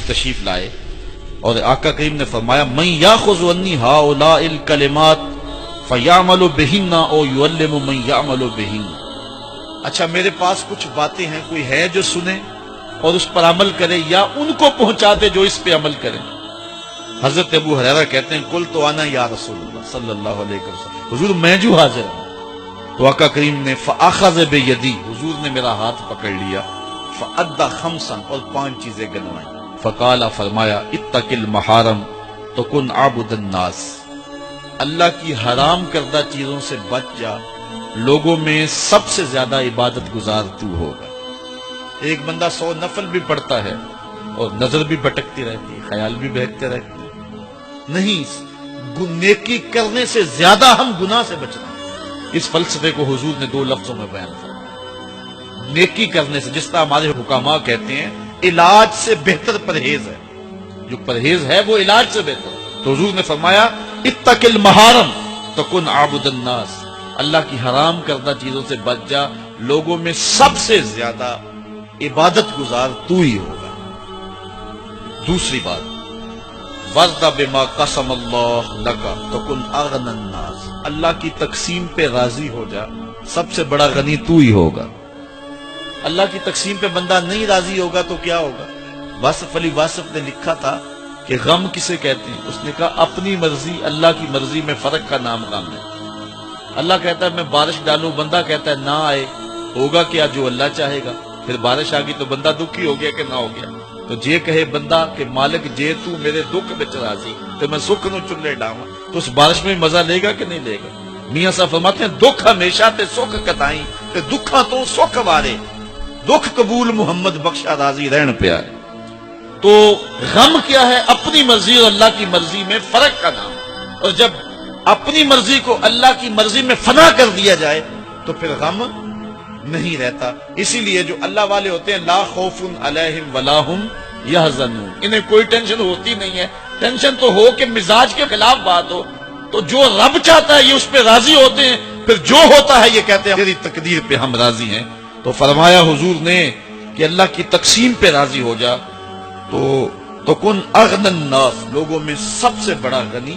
تشریف لائے اور آقا کریم نے فرمایا من یاخذ عنی ہؤلاء الکلمات فیعمل بہن او یعلم من یعمل بہن، اچھا میرے پاس کچھ باتیں ہیں، کوئی ہے جو سنے اور اس پر عمل کرے یا ان کو پہنچا دے جو اس پہ عمل کرے۔ حضرت ابو ہریرہ کہتے ہیں قلت انا یا رسول اللہ صلی اللہ علیہ وسلم، حضور میں جو حاضر ہوں۔ تو آقا کریم نے فاخذ بیدی، حضور نے میرا ہاتھ پکڑ لیا، فعد خمسا، اور 5 چیزیں گنوائیں، فقال، فرمایا اتق المحارم تکن عابد الناس، اللہ کی حرام کردہ چیزوں سے بچ جا، لوگوں میں سب سے زیادہ عبادت گزار تو ہوگا۔ ایک بندہ 100 نفل بھی پڑھتا ہے اور نظر بھی بھٹکتی رہتی ہے، خیال بھی بہکتے رہتے ہیں، نہیں، نیکی کرنے سے زیادہ ہم گناہ سے بچنا۔ اس فلسفے کو حضور نے 2 لفظوں میں بیان فرمایا، نیکی کرنے سے، جس طرح ہمارے حکماء کہتے ہیں علاج سے بہتر پرہیز ہے، جو پرہیز ہے وہ علاج سے بہتر ہے۔ تو حضور نے فرمایا اتق المحارم تکن عابد الناس، اللہ کی حرام کردہ چیزوں سے بچ جا، لوگوں میں سب سے زیادہ عبادت گزار تو ہی ہوگا۔ دوسری بات، وَرْضَ بِمَا قَسَمَ اللَّهُ لَكَ تَكُنْ أَغْنَى النَّاسِ، اللہ کی تقسیم پہ راضی ہو جا، سب سے بڑا غنی تو ہی ہوگا۔ اللہ کی تقسیم پہ بندہ نہیں راضی ہوگا تو کیا ہوگا؟ واصف علی واصف نے لکھا تھا کہ غم کسے کہتے ہیں؟ اس نے کہا اپنی مرضی اللہ کی مرضی میں فرق کا نام غم ہے۔ اللہ کہتا ہے میں بارش ڈالوں، بندہ کہتا ہے نہ آئے، ہوگا کیا؟ جو اللہ چاہے گا۔ پھر بارش آ گئی تو بندہ دکھی ہو گیا کہ نہ ہو گیا، تو جے کہے بندہ کہ مالک جے تو میرے دکھ بچ راضی تو میں سکھ نو چلے ڈاواں، تو اس بارش میں مزہ لے گا کہ نہیں لے گا؟ میاں صاحب فرماتے ہیں دکھ ہمیشہ تے سکھ کتائیں تے دکھاں تو سکھ وارے، دکھ قبول محمد بخشا راضی رہن پیارے۔ تو غم کیا ہے؟ اپنی مرضی اور اللہ کی مرضی میں فرق کا نام، اور جب اپنی مرضی کو اللہ کی مرضی میں فنا کر دیا جائے تو پھر غم نہیں رہتا۔ اسی لیے جو اللہ والے ہوتے ہیں لا خوف علیہم ولا ہم یحزنون، انہیں کوئی ٹینشن ہوتی نہیں ہے۔ ٹینشن تو ہو کہ مزاج کے خلاف بات ہو، تو جو رب چاہتا ہے یہ اس پہ راضی ہوتے ہیں، پھر جو ہوتا ہے یہ کہتے ہیں تیری تقدیر پہ ہم راضی ہیں۔ تو فرمایا حضور نے کہ اللہ کی تقسیم پہ راضی ہو جا تو کن اغنى الناس، لوگوں میں سب سے بڑا غنی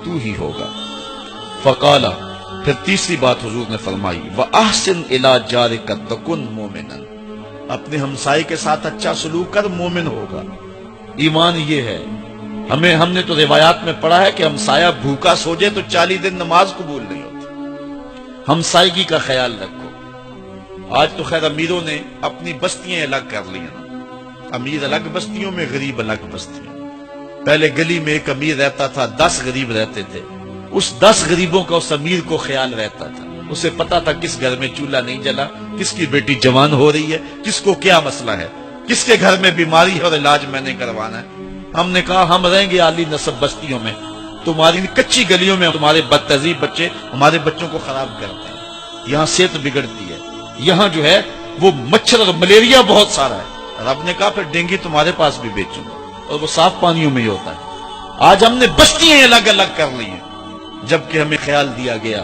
تو ہی ہوگا۔ فقالا، پھر تیسری بات حضور نے فرمائی وَأَحْسِنْ إِلَىٰ جَارِكَ تَكُنْ مُؤْمِنًا، اپنے ہمسائے کے ساتھ اچھا سلوک کر، مومن ہوگا۔ ایمان یہ ہے، ہم نے تو روایات میں پڑھا ہے کہ ہمسایہ بھوکا سو جائے تو 40 دن نماز قبول نہیں ہوتی۔ ہمسائیگی کا خیال رکھو۔ آج تو خیر امیروں نے اپنی بستیاں الگ کر لی ہیں، امیر الگ بستیوں میں، غریب الگ بستیوں۔ پہلے گلی میں ایک امیر رہتا تھا، 10 غریب رہتے تھے، اس 10 غریبوں کا اس امیر کو خیال رہتا تھا، اسے پتا تھا کس گھر میں چولہا نہیں جلا، کس کی بیٹی جوان ہو رہی ہے، کس کو کیا مسئلہ ہے، کس کے گھر میں بیماری ہے اور علاج میں نے کروانا ہے۔ ہم نے کہا ہم رہیں گے عالی نسب بستیوں میں، تمہاری کچی گلیوں میں تمہارے بد تہذیب بچے ہمارے بچوں کو خراب کرتے ہیں، یہاں صحت بگڑتی ہے، یہاں جو ہے وہ مچھر اور ملیریا بہت سارا ہے۔ رب نے کہا پھر ڈینگی تمہارے پاس بھی بیچوں گا، اور وہ صاف پانیوں میں ہی ہوتا ہے۔ آج ہم نے بستیاں الگ الگ کر لی ہیں، جبکہ ہمیں خیال دیا گیا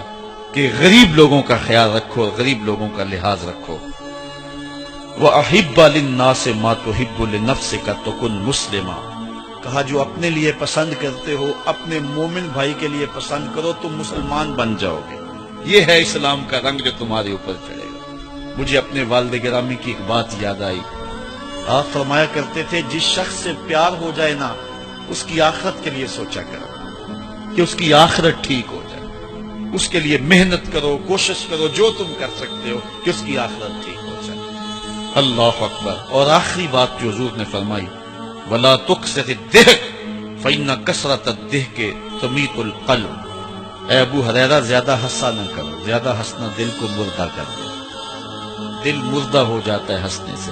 کہ غریب لوگوں کا خیال رکھو اور غریب لوگوں کا لحاظ رکھو۔ وَأَحِبَّ لِلنَّاسِ مَا تُحِبُّ لِنَفْسِكَ تَكُنْ مُسْلِمًا، کہا جو اپنے لیے پسند کرتے ہو اپنے مومن بھائی کے لیے پسند کرو، تم مسلمان بن جاؤ گے۔ یہ ہے اسلام کا رنگ جو تمہارے اوپر چڑھے گا۔ مجھے اپنے والد گرامی کی ایک بات یاد آئی، آپ فرمایا کرتے تھے جس شخص سے پیار ہو جائے نا، اس کی آخرت کے لیے سوچا کرو کہ اس کی آخرت ٹھیک ہو جائے، اس کے لیے محنت کرو، کوشش کرو، جو تم کر سکتے ہو کہ اس کی آخرت ٹھیک ہو جائے۔ اللہ اکبر۔ اور آخری بات جو حضور نے فرمائی وَلَا تُكْثِرِ الضِّحْكَ فَإِنَّ كَثْرَةَ الضِّحْكِ تُمِيتُ الْقَلْبَ، اے ابو ہریرہ زیادہ ہنسا نہ کرو، زیادہ ہنسنا دل کو مردہ کر دے، دل مردہ ہو جاتا ہے ہنسنے سے،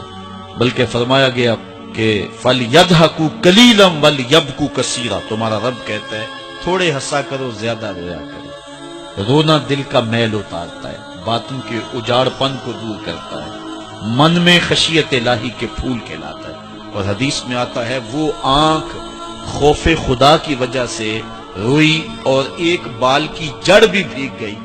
بلکہ فرمایا گیا کہ فَلْيَضْحَكُوا قَلِيلًا وَلْيَبْكُوا كَثِيرًا، تمہارا رب کہتا ہے تھوڑے ہنسا کرو، زیادہ رویا کرو۔ رونا دل کا میل اتارتا ہے، باطن کے اجاڑ پن کو دور کرتا ہے، من میں خشیت الہی کے پھول کھلاتا ہے۔ اور حدیث میں آتا ہے وہ آنکھ خوف خدا کی وجہ سے روئی اور ایک بال کی جڑ بھی بھیگ گئی،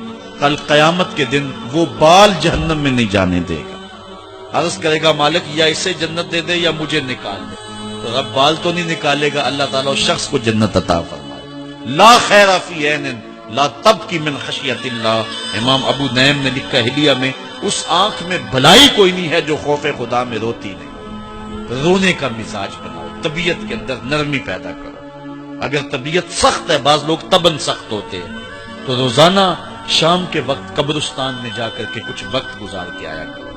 کل قیامت کے دن وہ بال جہنم میں نہیں جانے دے گا۔ عرض کرے گا مالک یا اسے جنت دے دے یا مجھے نکال دے، تو رب بال تو نہیں نکالے گا، اللہ تعالیٰ اس شخص کو جنت عطا فرمائے۔ لا خیر فی عین لا تبکی من خشیت اللہ، امام ابو نعیم نے لکھا حلیہ میں، اس آنکھ میں بھلائی کوئی نہیں ہے جو خوف خدا میں روتی نہیں۔ رونے کا مزاج بناؤ، طبیعت کے اندر نرمی پیدا کرو۔ اگر طبیعت سخت ہے، بعض لوگ تباً سخت ہوتے ہیں، تو روزانہ شام کے وقت قبرستان میں جا کر کے کچھ وقت گزار کے آیا کرو۔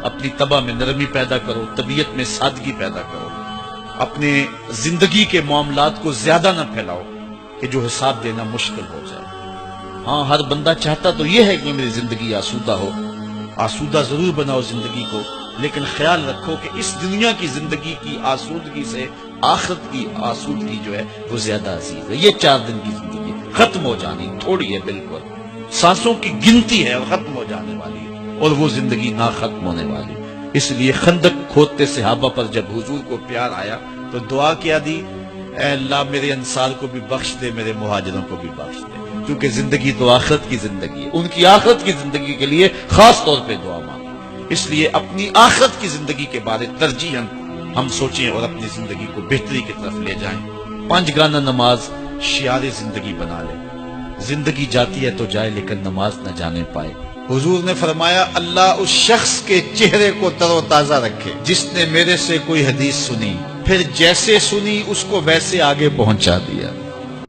اپنی طبع میں نرمی پیدا کرو، طبیعت میں سادگی پیدا کرو، اپنے زندگی کے معاملات کو زیادہ نہ پھیلاؤ کہ جو حساب دینا مشکل ہو جائے۔ ہاں، ہر بندہ چاہتا تو یہ ہے کہ میری زندگی آسودہ ہو، آسودہ ضرور بناؤ زندگی کو، لیکن خیال رکھو کہ اس دنیا کی زندگی کی آسودگی سے آخرت کی آسودگی جو ہے وہ زیادہ عزیز ہے۔ یہ 4 دن کی زندگی ختم ہو جانی تھوڑی ہے، بالکل سانسوں کی گنتی ہے اور ختم ہو جانے والی ہے، اور وہ زندگی نہ ختم ہونے والی۔ اس لیے خندق کھودتے صحابہ پر جب حضور کو پیار آیا تو دعا کیا دی، اے اللہ میرے انصار کو بھی بخش دے، میرے مہاجروں کو بھی بخش دے، کیونکہ زندگی تو آخرت کی زندگی ہے، ان کی آخرت کی زندگی کے لیے خاص طور پہ دعا مانگو۔ اس لیے اپنی آخرت کی زندگی کے بارے ترجیحاً ہم سوچیں اور اپنی زندگی کو بہتری کی طرف لے جائیں۔ 5 گانا نماز شعار زندگی بنا لے۔ زندگی جاتی ہے تو جائے، لیکن نماز نہ جانے پائے۔ حضور نے فرمایا، اللہ اس شخص کے چہرے کو تر و تازہ رکھے جس نے میرے سے کوئی حدیث سنی، پھر جیسے سنی اس کو ویسے آگے پہنچا دیا۔